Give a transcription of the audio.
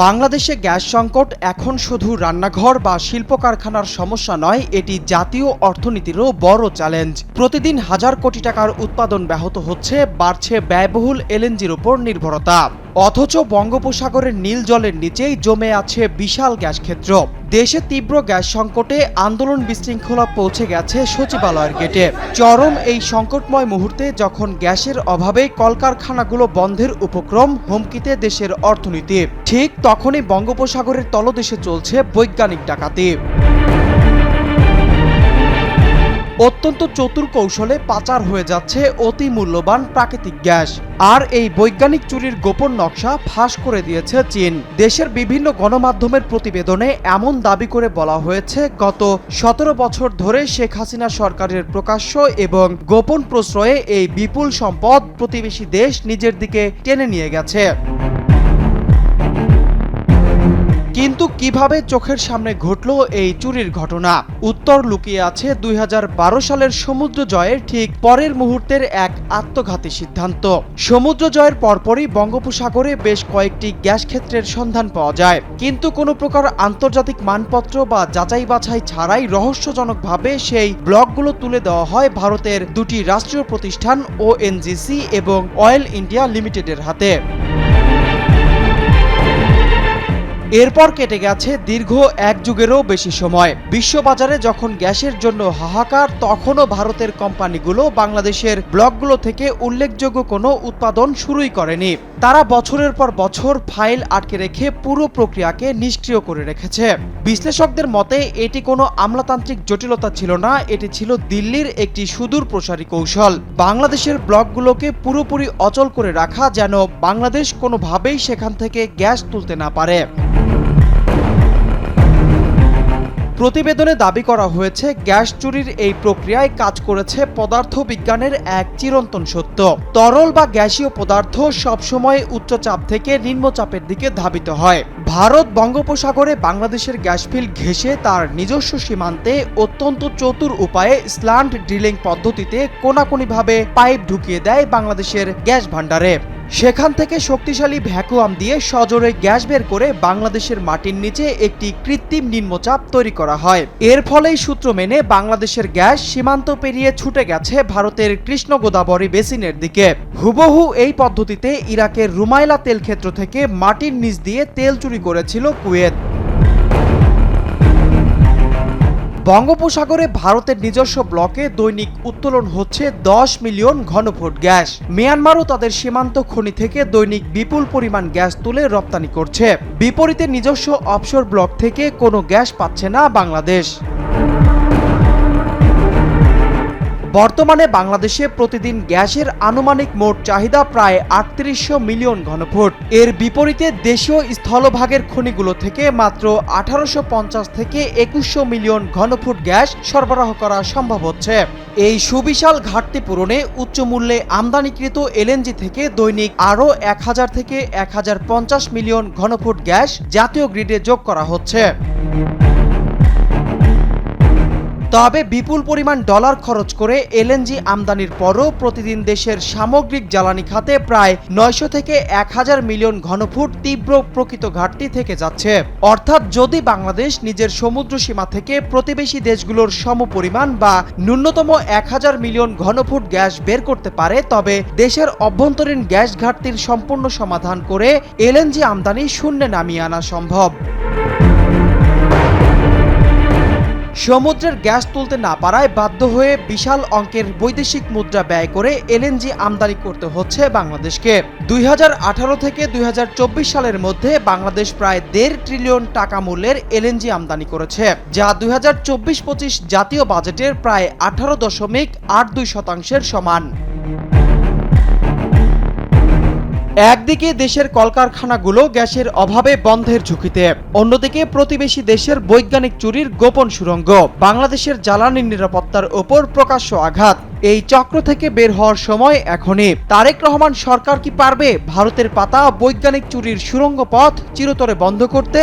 বাংলাদেশে গ্যাস সংকট এখন শুধু রান্নাঘর বা শিল্প কারখানার সমস্যা নয়, এটি জাতীয় অর্থনীতিরও বড় চ্যালেঞ্জ। প্রতিদিন হাজার কোটি টাকার উৎপাদন ব্যাহত হচ্ছে, বাড়ছে ব্যয়বহুল এলএনজির উপর নির্ভরতা। অথচ বঙ্গোপসাগরের নীল জলের নিচেই জমে আছে বিশাল গ্যাস ক্ষেত্র। দেশে তীব্র গ্যাস সংকটে আন্দোলন বিশৃঙ্খলা পৌঁছে গেছে সচিবালয়ের গেটে। চরম এই সংকটময় মুহূর্তে যখন গ্যাসের অভাবে কলকারখানাগুলো বন্ধের উপক্রম, হুমকিতে দেশের অর্থনীতি, ঠিক তখনই বঙ্গোপসাগরের তলদেশে চলছে বৈজ্ঞানিক ডাকাতি। অত্যন্ত চতুর কৌশলে পাচার হয়ে যাচ্ছে অতি মূল্যবান প্রাকৃতিক গ্যাস। আর এই বৈজ্ঞানিক চুরির গোপন নকশা ফাঁস করে দিয়েছে চীন। দেশের বিভিন্ন গণমাধ্যমের প্রতিবেদনে এমন দাবি করে বলা হয়েছে, গত 17 বছর ধরে শেখ হাসিনা সরকারের প্রকাশ্য এবং গোপন প্রশ্রয়ে এই বিপুল সম্পদ প্রতিবেশী দেশ নিজের দিকে টেনে নিয়ে গেছে। কিন্তু কিভাবে চোখের সামনে ঘটল এই চুরির ঘটনা? উত্তর লুকিয়ে আছে 2012 সালের সমুদ্র জয়ের ঠিক পরের মুহূর্তের এক আত্মঘাতী সিদ্ধান্ত। সমুদ্র জয়ের পরপরই বঙ্গোপসাগরে বেশ কয়েকটি গ্যাস ক্ষেত্রের সন্ধান পাওয়া যায়, কিন্তু কোনো প্রকার আন্তর্জাতিক মানপত্র বা যাচাই বাছাই ছাড়াই রহস্যজনকভাবে সেই ব্লকগুলো তুলে দেওয়া হয় ভারতের দুটি রাষ্ট্রীয় প্রতিষ্ঠান ওএনজিসি এবং অয়েল ইন্ডিয়া লিমিটেডের হাতে। এরপর কেটে গেছে দীর্ঘ এক যুগেরও বেশি সময়। বিশ্ববাজারে যখন গ্যাসের জন্য হাহাকার, তখনও ভারতের কোম্পানিগুলো বাংলাদেশের ব্লকগুলো থেকে উল্লেখযোগ্য কোনো উৎপাদন শুরুই করেনি। তারা বছরের পর বছর ফাইল আটকে রেখে পুরো প্রক্রিয়াকে নিষ্ক্রিয় করে রেখেছে। বিশ্লেষকদের মতে এটি কোনো আমলাতান্ত্রিক জটিলতা ছিল না, এটি ছিল দিল্লির একটি সুদূর প্রসারী কৌশল। বাংলাদেশের ব্লকগুলোকে পুরোপুরি অচল করে রাখা, যেন বাংলাদেশ কোনোভাবেই সেখান থেকে গ্যাস তুলতে না পারে। প্রতিবেদনে দাবি করা হয়েছে, গ্যাস চুরির এই প্রক্রিয়ায় কাজ করেছে পদার্থবিজ্ঞানের এক চিরন্তন সত্য। তরল বা গ্যাসীয় পদার্থ সবসময় উচ্চ চাপ থেকে নিম্ন চাপের দিকে ধাবিত হয়। ভারত বঙ্গোপসাগরে বাংলাদেশের গ্যাস ফিল্ড ঘেঁষে তার নিজস্ব সীমান্তে অত্যন্ত চতুর উপায়ে স্ল্যান্ট ড্রিলিং পদ্ধতিতে কোনাকুনিভাবে পাইপ ঢুকিয়ে দেয় বাংলাদেশের গ্যাস ভাণ্ডারে। সেখান থেকে শক্তিশালী ভ্যাকুয়াম দিয়ে সজোরে গ্যাস বের করে বাংলাদেশের মাটির নিচে একটি কৃত্রিম নিম্নচাপ তৈরি করা হয়। এর ফলেই সূত্র মেনে বাংলাদেশের গ্যাস সীমান্ত পেরিয়ে ছুটে গেছে ভারতের কৃষ্ণ গোদাবরী বেসিনের দিকে। হুবহু এই পদ্ধতিতে ইরাকের রুমাইলা তেল ক্ষেত্র থেকে মাটির নিচ দিয়ে তেল চুরি করেছিল কুয়েত। বঙ্গোপসাগরে ভারতের নিজস্ব ব্লকে দৈনিক উত্তোলন হচ্ছে 10 মিলিয়ন ঘনফুট গ্যাস। মিয়ানমারও তাদের সীমান্ত খনি থেকে দৈনিক বিপুল পরিমাণ গ্যাস তুলে রপ্তানি করছে। বিপরীতে নিজস্ব অফশোর ব্লক থেকে কোনো গ্যাস পাচ্ছে না বাংলাদেশ। বর্তমানে বাংলাদেশে প্রতিদিন গ্যাসের আনুমানিক মোট চাহিদা প্রায় ৩৮০০ মিলিয়ন ঘনফুট। এর বিপরীতে দেশীয় স্থলভাগের খনিগুলো থেকে মাত্র ১৮৫০ থেকে ২১০০ মিলিয়ন ঘনফুট গ্যাস সরবরাহ করা সম্ভব হচ্ছে। এই সুবিশাল ঘাটতি পূরণে উচ্চ মূল্যে আমদানিকৃত এলএনজি থেকে দৈনিক আরও ১০০০ থেকে ১০৫০ মিলিয়ন ঘনফুট গ্যাস জাতীয় গ্রিডে যোগ করা হচ্ছে। তবে বিপুল পরিমাণ ডলার খরচ করে এলএনজি আমদানির পরও প্রতিদিন দেশের সামগ্রিক জ্বালানি খাতে প্রায় ৯০০ থেকে ১০০০ মিলিয়ন ঘনফুট তীব্র প্রকৃত ঘাটতি থেকে যাচ্ছে। অর্থাৎ যদি বাংলাদেশ নিজের সমুদ্র সীমা থেকে প্রতিবেশী দেশগুলোর সমপরিমাণ বা ন্যূনতম ১০০০ মিলিয়ন ঘনফুট গ্যাস বের করতে পারে, তবে দেশের অভ্যন্তরীণ গ্যাস ঘাটতির সম্পূর্ণ সমাধান করে এলএনজি আমদানি শূন্যে নামিয়ে আনা সম্ভব। সমুদ্রের গ্যাস তুলতে না পারায় বাধ্য হয়ে বিশাল অঙ্কের বৈদেশিক মুদ্রা ব্যয় করে এলএনজি আমদানি করতে হচ্ছে বাংলাদেশকে। ২০১৮ থেকে ২০২৪ সালের মধ্যে বাংলাদেশ প্রায় ১.৫ ট্রিলিয়ন টাকা মূল্যের এলএনজি আমদানি করেছে, যা ২০২৪-২৫ জাতীয় বাজেটের প্রায় ১৮.৮২% সমান। একদিকে দেশের কলকারখানাগুলো গ্যাসের অভাবে বন্ধের ঝুঁকিতে, অন্যদিকে প্রতিবেশী দেশের বৈজ্ঞানিক চুরির গোপন সুড়ঙ্গ, বাংলাদেশের জ্বালানি নিরাপত্তার ওপর প্রকাশ্য আঘাত। এই চক্র থেকে বের হওয়ার সময় এখনই। তারেক রহমান সরকার কি পারবে ভারতের পাতা বৈজ্ঞানিক চুরির সুড়ঙ্গ পথ চিরতরে বন্ধ করতে?